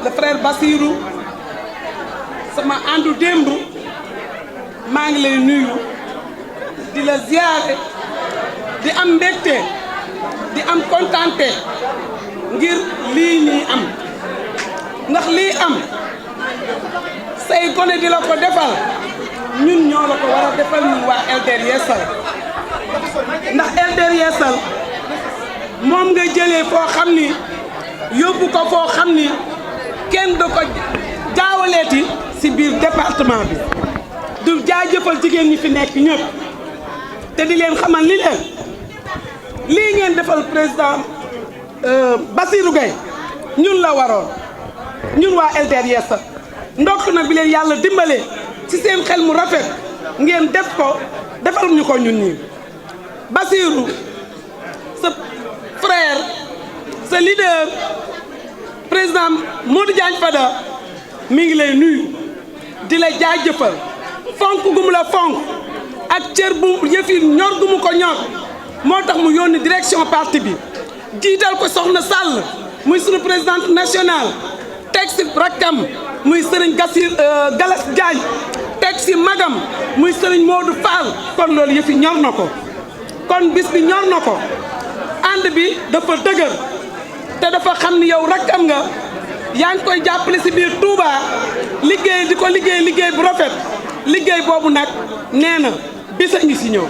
le frère Bassirou sama àndu démb maa ngi lay nuyu di la ziyaare di am mbégte di am kontante ngir lii ñuy am ndax lii am say gone di la ko defal ñun ñoo la ko war a defal ñun waa LDR Yeesal ndax LDR Yeesal moom nga jëlee foo xam ni yóbbu ko foo xam ni kenn du ko jaawaleeti ci biir département bi du jaajëfal jigéen ñi fi nekk ñëpp te di leen xamal ni leen lii ngeen defal président Bassirou Gueye ñun la waroon ñun waa LDR Yeesal ndokk nag bi leen yàlla dimbalee ci seen xel mu rafet ngeen def ko defal ñu ko ñun ñii Bassirou sa frère sa leader président Modou Diagne Fada mi ngi lay nuyu di la jaajëfal fonk gu mu la fonk ak cër bu yëf yi ñor gu mu ko ñor moo tax mu yónni direction parti bi jiital ko Soxna Sall muy sunu présidente nationale teg si rakkam muy sëriñ Galas Diagne teg si magam muy sëriñ Modou Fall kon loolu yëf yi ñor na ko kon bis bi ñor na ko ànd bi dafa dëgër te dafa xam ni yow rakkam nga yaa ngi koy jàppale si biir Touba liggéey di ko liggéey bu rafet liggéey boobu nag nee na bis a ngi si ñëw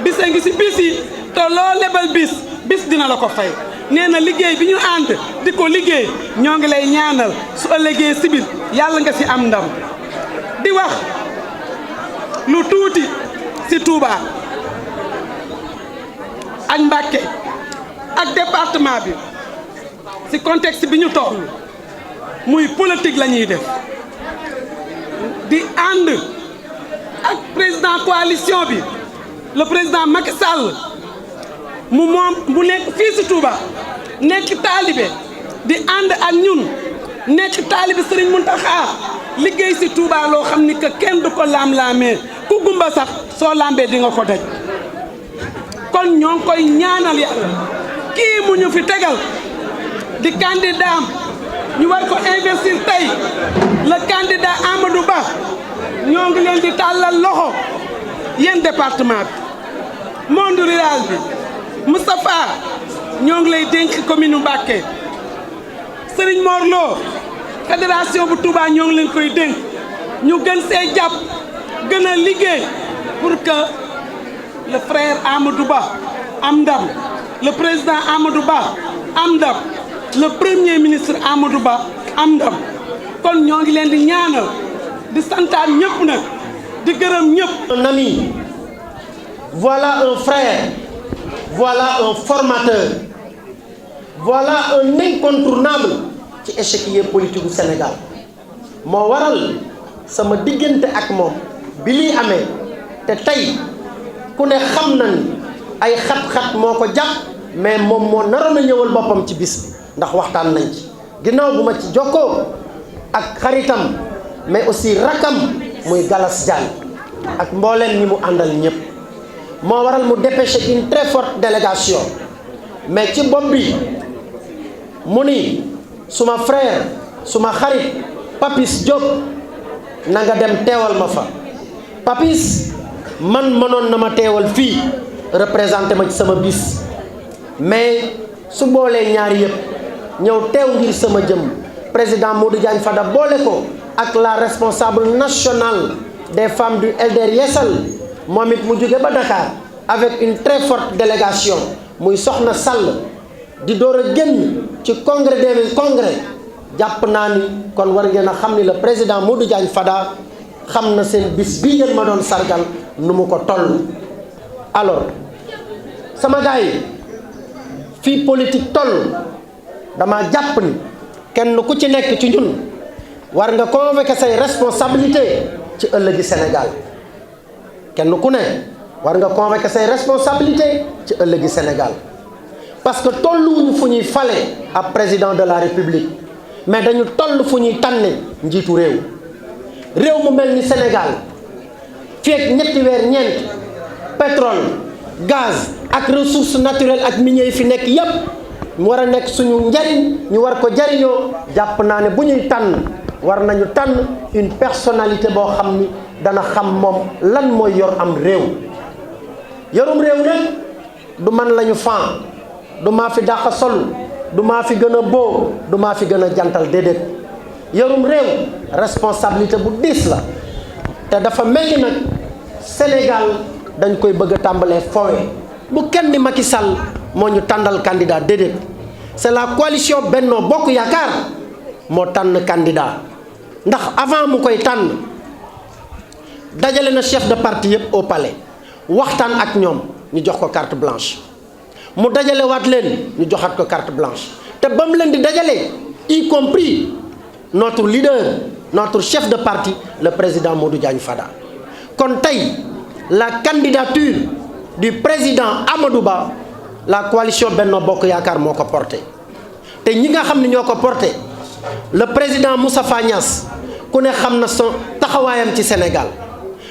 bis a ngi si bis yi te loo lebal bis dina la ko fay nee na liggéey bi ñu ànd di ko liggéey ñoo ngi lay ñaanal su ëllëgee si biir yàlla nga si am ndam di wax lu tuuti si Touba ak Mbacké ak département bi ci contexte bi ñu toll muy politique la ñuy def di ànd ak président coalition bi le président Macky Sall mu nekk fii ci Touba nekk taalibe di ànd ak ñun nekk taalibe Serigne Mountakha liggéey ci Touba loo xam ni que kenn du ko laam-laamee ku gumba sax soo lambee di nga ko daj kon ñoo ngi koy ñaanal yàlla kii mu ñu fi tegal di candidat ñu war ko investir tey le candidat Amadou Ba ñoo ngi leen di tàllal loxo yéen département bi monde rural bi Moustapha ñoo ngi lay dénk commune Mbacké Serigne Mor Lo fédération bu Touba ñoo ngi leen koy dénk ñu gën see jàpp gën a liggéey pour que le frère Amadou Ba am ndam le président Amadou Ba am ndam le premier ministre Amadou Ba am ndam kon ñoo ngi leen di ñaanal di santaan ñëpp nag di gërëm ñëpp. Un ami, voilà un frère, voilà un formateur, voilà un incontournable ci échiquier politique du Sénégal moo waral sama diggante ak moom bi lii amee te tey ku ne xam na ni ay xat-xat moo ko jàpp mais moom moo naroon a ñëwal boppam ci bis bi ndax waxtaan nañ ci ginnaaw bu ma ci jokkoo ak xaritam mais aussi rakam muy Galas Diagne ak mbooleen ñi mu àndal ñëpp moo waral mu dépêché une très forte délégation mais ci bopp bi mu ni suma frère suma xarit Papis Diop na nga dem teewal ma fa Papis man mënoon na ma teewal fii représenté ma ci sama bis mais su boolee ñaari yëpp ñëw teew ngir sama jëm président Modou Diagne Fada boole ko ak la responsable nationale des femmes du LDR Yeesal moom it mu jóge ba Dakar avec une très forte délégation muy Soxna Sall di door a génn ci congrès des congrès jàpp naa ni kon war ngeen a xam ni le président Modou Diagne Fada xam na seen bis bii ngeen ma doon sargal nu mu ko toll. alors sama gars yi fii politique toll dama jàpp ni kenn ku ci nekk ci ñun war nga convoquer say responsabilité ci ëllëgi Sénégal kenn ku ne war nga convoquer say responsabilité ci ëllëgi Sénégal parce que tolluwuñu fu ñuy fale ab président de la République mais dañu toll fu ñuy tànne njiitu réew mu mel ni Sénégal fii ak ñetti weer ñeent pétrole gaz ak ressources naturelles ak minières yi fi nekk yépp mu war a nekk suñu njariñ ñu war ko jariñoo jàpp naa ne bu ñuy tànn war nañu tànn une personnalité boo xam ni dana xam moom lan mooy yor am réew. yorum réew nag du man lañu fan du maa fi dàq sol du maa fi gën a boo du maa fi gën a jantal déedéet yorum réew responsabilité bu diis la te dafa mel ni nag Sénégal dañ koy bëgg a tàmbalee foowe bu kenn ni Macky Sall moo ñu tàndal candidat déedéet c'est la coalition Benno Bokk Yaakaar moo tànn candidat ndax avant mu koy tànn dajale na chef de parti yëpp au palais waxtaan ak ñoom ñu jox ko carte blanche mu dajale waat leen ñu joxaat ko carte blanche te ba mu leen di dajale y compris notre leader notre chef de parti le président Modou Diagne Fada kon tey la candidature du président Amadou Ba la coalition Benno Bokk Yaakaar moo ko porté te ñi nga xam ne ñoo ko porté le président Moustapha Niasse ku ne xam na son taxawaayam ci Sénégal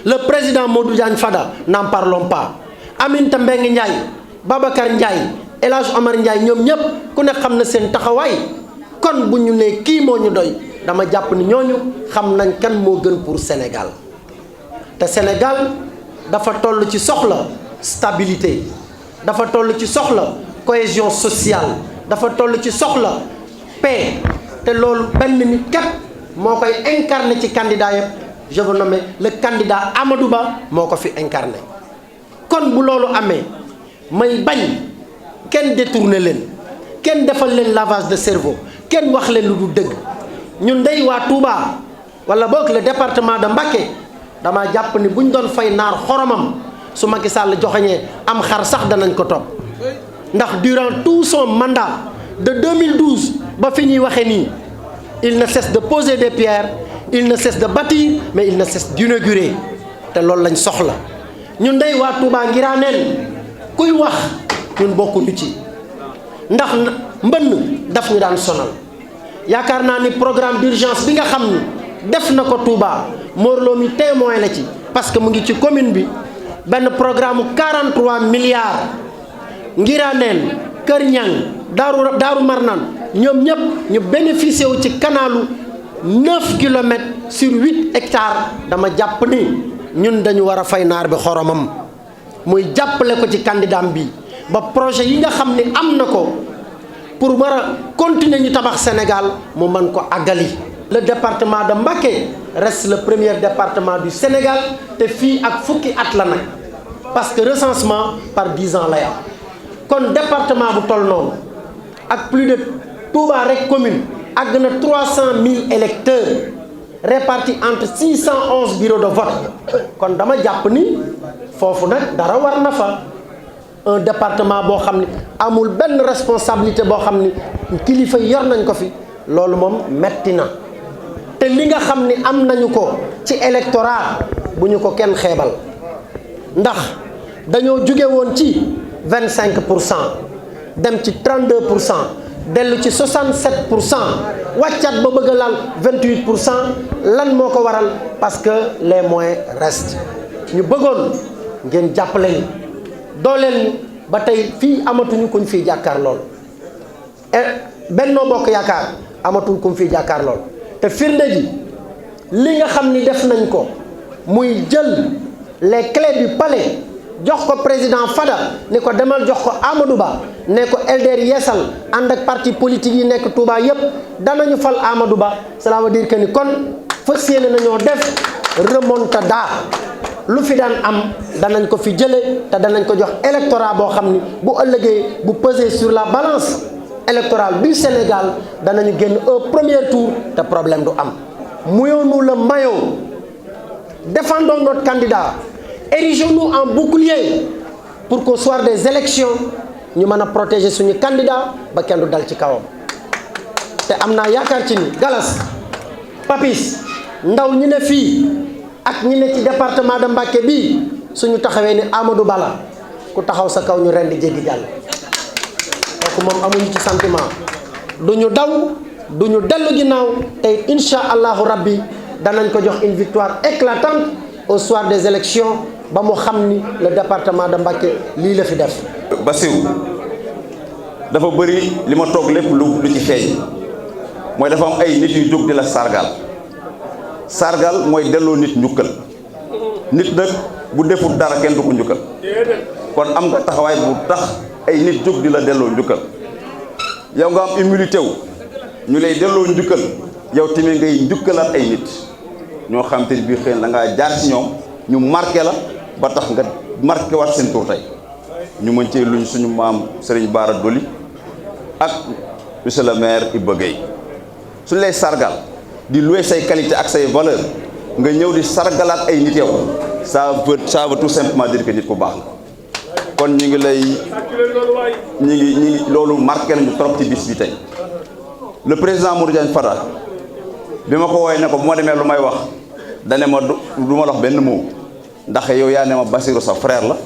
le président Modou Diagne Fada n'en parlons pas Aminata Mbengue Ndiaye Babacar Ndiaye El Hadj Omar Ndiaye ñoom ñëpp ku ne xam na seen taxawaay kon bu ñu nee kii moo ñu doy dama jàpp ni ñooñu xam nañ kan moo gën pour Sénégal te Sénégal dafa toll ci soxla stabilité dafa toll ci soxla cohésion sociale dafa toll ci soxla paix te loolu benn nit kat moo koy incarné ci candidat yëpp je veux nommer le candidat Amadou Ba moo ko fi incarné kon bu loolu amee may bañ kenn détourné leen kenn defal leen lavage de cerveau kenn wax leen lu du dëgg ñun dey waa Touba wala boog le département de Mbacké dama jàpp ni bu ñu doon fay naar xoromam su Macky Sall joxeñee am xar sax danañ ko topp ndax durant tout son mandat de 2012 ba fi ñuy waxee nii il ne cesse de poser des pierres il ne cesse de bâtir mais il ne cesse d'inaugurer te loolu lañ soxla ñun dey waa Touba Ngiraneen kuy wax ñun bokkuñu ci ndax mbënn daf ñu daan sonal yaakaar naa ni programme d'urgence bi nga xam ni def na ko Touba Mor Lo mi témoin la ci parce que mu ngi ci commune bi benn programme 43 milliards Ngiraneen Kër Ñang Daaru Marnaan ñoom ñëpp ñu bénéficié wu ci kanalu 9 kilomètres sur 8 hectares dama jàpp ni ñun dañu war a fay naar bi xoromam muy jàppale ko ci candidat bi ba projet yi nga xam ni am na ko pour war a continuer ñu tabax Sénégal mu mën ko àggali. Le département de Mbacké reste le premier département du Sénégal te fii ak fukki at la nag parce que recensement par 10 ans la yam kon département bu toll noonu ak plus de Touba rek commune àgg na 300 000 électeurs répartis entre 611 bureaux de vote kon dama jàpp ni foofu nag dara war na fa un département boo xam ni amul benn responsabilité boo xam ni kilifa yor nañ ko fi loolu moom metti na te li nga xam ni am nañu ko ci électorat bu ñu ko kenn xeebal ndax dañoo jóge woon ci 25% dem ci 32% dellu ci 67% wàccaat ba bëgg a laal 28% lan moo ko waral parce que les moyens restent ñu bëggoon ngeen jàppale ñu dooleel ñu ba tey fii amatuñu kuñ fiy jàkkaar lool Benno Bokk Yaakaar amatul kuñ fiy jàkkaar lool te firnde ji li nga xam ni def nañ ko muy jël les clés du palais jox ko président Fada ni ko demal jox ko Amadou Ba ne ko LDR Yeesal ànd ak parti politique yi nekk Touba yépp danañu fal Amadou Ba cela veut dire que ni kon fas yéene nañoo def remontada lu fi daan am danañ ko fi jële te danañ ko jox électorat boo xam ni bu ëllëgee bu peser sur la balance électorale du Sénégal danañu génn au premier tour te problème du am. Mouillons-nous le maillot, défendons notre candidat, érigeons-nous en bouclier pour qu'au soir des élections ñu mën a protéger suñu candidat ba kenn du dal ci kawam te am naa yaakaar ci ni Galas Papis ndaw ñi ne fii ak ñi ne ci département de Mbacké bii suñu taxawee ni Amadou Bala ku taxaw sa kaw ñu rendi jéggi jàll kooku moom amuñu ci sentiment duñu daw duñu dellu ginnaaw tey incha allahu rabbi danañ ko jox une victoire éclatante au soir des élections ba mu xam ni le département de Mbacké lii la fi def. Bassirou dafa bëri li ma toog lépp lu ci feeñ mooy dafa am ay nit yu jóg di la sargal mooy delloo nit njukkal nit nag bu deful dara kenn du ko njukkal kon am nga taxawaay bu tax ay nit jóg di la delloo njukkal yow nga am humilité wu ñu lay delloo njukkal yow tamit ngay njukkalaat ay nit ñoo xam te ni bii xëy na da ngaa jaar ci ñoom ñu marqué la ba tax nga marqué waat seen tur tey ñu mën cee luñ suñu maam Serigne Bara Dolly ak monsieur le maire Iba Gueye suñu lay sargal di louer say qualité ak say valeur nga ñëw di sargalaat ay nit yow ça veut tout simplement dire que nit ku baax la kon ñu ngi lay ñi ngi loolu marqué nañu trop ci bis bi tey le président Modou Diagne Fada bi ma ko woowee ne ko bu ma demee lu may wax dane ma du ma la wax benn mot ndax yow yaa ne ma Bassirou sa frère la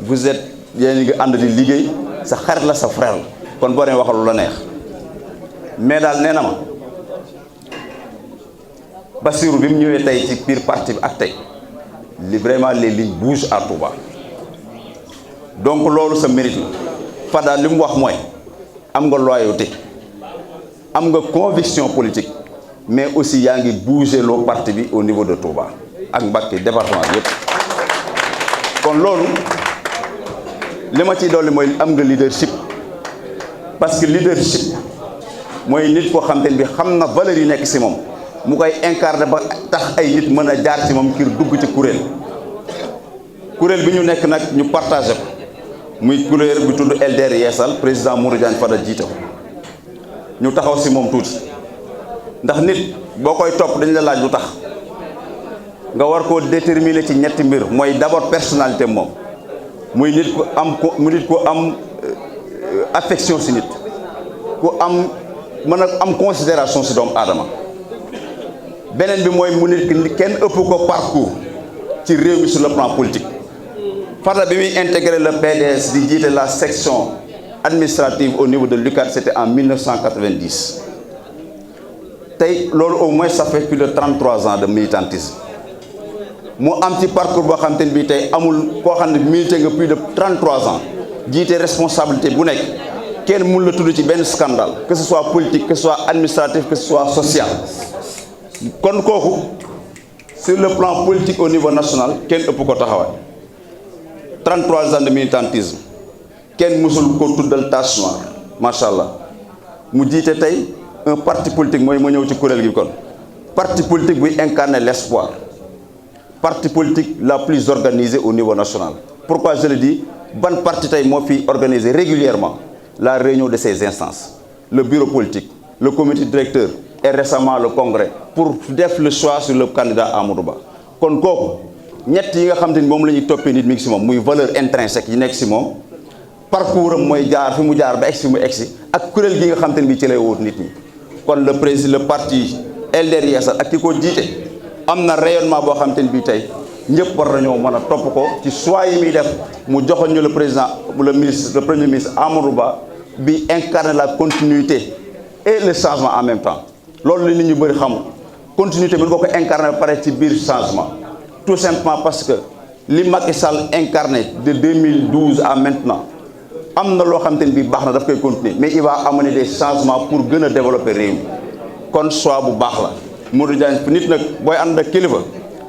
vous êtes yéen ngi ànd di liggéey sa xarit la sa frère la kon boo demee waxal lu la neex mais daal nee na ma Bassirou bi mu ñëwee tey ci biir parti bi ak tey li vraiment les lignes bougent à Touba donc loolu sa mérite la Fada li mu wax mooy am nga loyauté am nga conviction politique mais aussi yaa ngi bouger loo parti bi au niveau de Touba ak Mbacké département bi yëpp kon loolu li ma ciy dolli mooy am nga leadership parce que leadership mooy nit koo xam te ne bi xam na valeur yi nekk ci moom mu koy incarner ba tax ay nit mën a jaar ci moom ngir dugg ci kuréel bi ñu nekk nag ñu partagé ko muy kuréel bi tudd LDR Yeesal président Modou Diagne Fada jiite ko ñu taxaw ci moom tuuti ndax nit boo koy topp dañ la laaj lu tax nga war koo déterminer ci ñetti mbir mooy d'abord personnalité moom muy nit ku am affection ci nit ku am mën a am considération ci doomu aadama beneen bi mooy mu nit ki kenn ëpp ko parcours ci réew mi sur le plan politique Fada bi muy intégré le PDS di jiite la section administrative au niveau de l'UCAD c'était en 1990 tey loolu au moins ça fait plus de 33 ans de militantisme mu am ci parcours boo xam te ne bii tey amul koo xam ne milité nga plus de 33 ans jiite responsabilité bu nekk kenn mun la tudd ci benn scandale que ce soit politique que ce soit administratif que ce soit social kon kooku sur le plan politique au niveau national kenn ëpp ko taxawaay 33 ans de militantisme kenn mësul ko tuddal tache noire macha allah mu jiite tey un parti politique mooy ma ñëw ci kuréel gi kon parti politique buy incarner l'espoir parti politique la plus organisée au niveau national pourquoi je le dis ban parti tey moo fi organiser régulièrement la réunion de ces instances le bureau politique le comité directeur et récemment le congrès pour def le choix sur le candidat Amadou Ba kon kooku ñett yi nga xam te ni moom la ñuy toppee nit mi ngi si moom muy valeur intrinsèque yi nekk si moom parcours am mooy jaar fi mu jaar ba egsi fi mu egsi ak kuréel gi nga xam te ni bi ci lay wóot nit ñi kon le président le parti LDR Yeesal ak ki ko jiite am na rayonnement boo xam te ni bii tey ñëpp war nañoo mën a topp ko ci choix yi muy def mu joxoon ñu le président le premier ministre Amadou Ba bi incarne la continuité et le changement en même temps loolu la nit ñu bëri xamul continuité bi nga ko incarné ba pare ci biir changement tout simplement parce que li Macky Sall incarné de 2012 à maintenant am na loo xam te ne bii baax na daf koy continuer mais il va amener des changements pour gën a développer réew mi kon choix bu baax la Modou Diagne nit nag booy ànd ak kilifa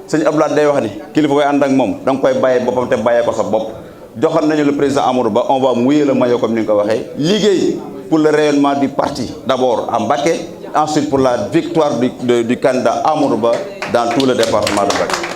sëñ Abdoulaye day wax ni kilifa booy ànd ak moom da nga koy bàyyee boppam te bàyyee ko sa bopp joxoon nañu le président Amadou Ba on va mouiller le maillot comme ni nga ko waxee liggéey pour le rayonnement du parti d'abord à Mbacké ensuite pour la victoire du candidat Amadou Ba dans tout le département de Mbacké